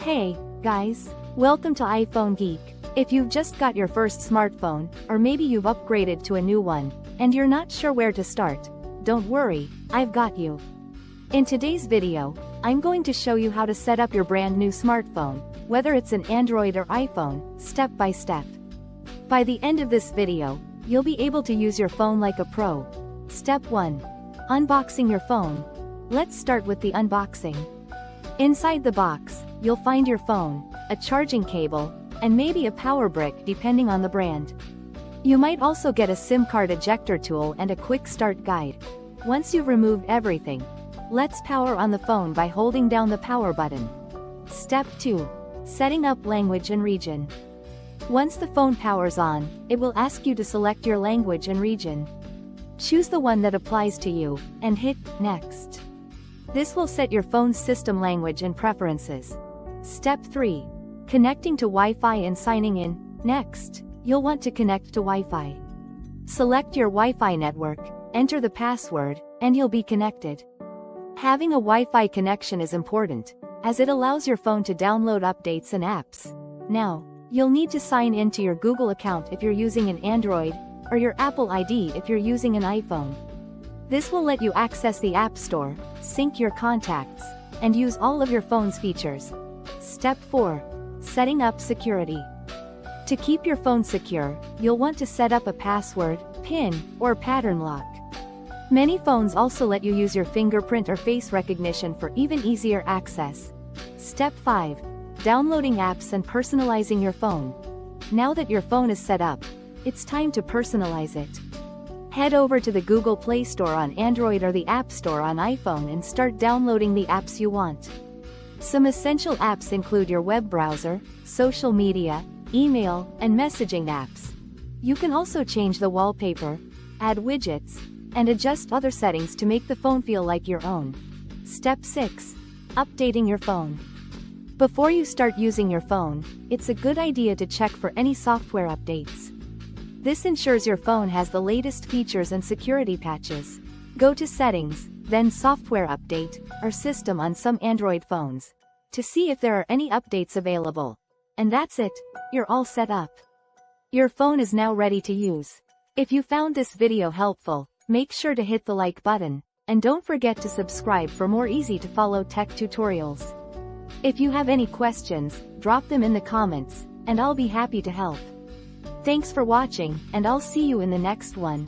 Hey, guys, welcome to iPhone Geek. If you've just got your first smartphone, or maybe you've upgraded to a new one, and you're not sure where to start, don't worry, I've got you. In today's video, I'm going to show you how to set up your brand new smartphone, whether it's an Android or iPhone, step by step. By the end of this video, you'll be able to use your phone like a pro. Step 1. Unboxing your phone. Let's start with the unboxing. Inside the box, you'll find your phone, a charging cable, and maybe a power brick depending on the brand. You might also get a SIM card ejector tool and a quick start guide. Once you've removed everything, let's power on the phone by holding down the power button. Step 2. Setting up language and region. Once the phone powers on, it will ask you to select your language and region. Choose the one that applies to you, and hit Next. This will set your phone's system language and preferences. Step 3. Connecting to Wi-Fi and signing in. Next, you'll want to connect to Wi-Fi. Select your Wi-Fi network, enter the password, and you'll be connected. Having a Wi-Fi connection is important, as it allows your phone to download updates and apps. Now, you'll need to sign in to your Google account if you're using an Android, or your Apple ID if you're using an iPhone. This will let you access the App Store, sync your contacts, and use all of your phone's features. Step 4. Setting up security. To keep your phone secure, you'll want to set up a password, PIN, or pattern lock. Many phones also let you use your fingerprint or face recognition for even easier access. Step 5. Downloading apps and personalizing your phone. Now that your phone is set up, it's time to personalize it. Head over to the Google Play Store on Android or the App Store on iPhone and start downloading the apps you want. Some essential apps include your web browser, social media, email, and messaging apps. You can also change the wallpaper, add widgets, and adjust other settings to make the phone feel like your own. Step 6. Updating your phone. Before you start using your phone, it's a good idea to check for any software updates. This ensures your phone has the latest features and security patches. Go to Settings, then Software Update, or System on some Android phones, to see if there are any updates available. And that's it, you're all set up. Your phone is now ready to use. If you found this video helpful, make sure to hit the like button, and don't forget to subscribe for more easy-to-follow tech tutorials. If you have any questions, drop them in the comments, and I'll be happy to help. Thanks for watching, and I'll see you in the next one.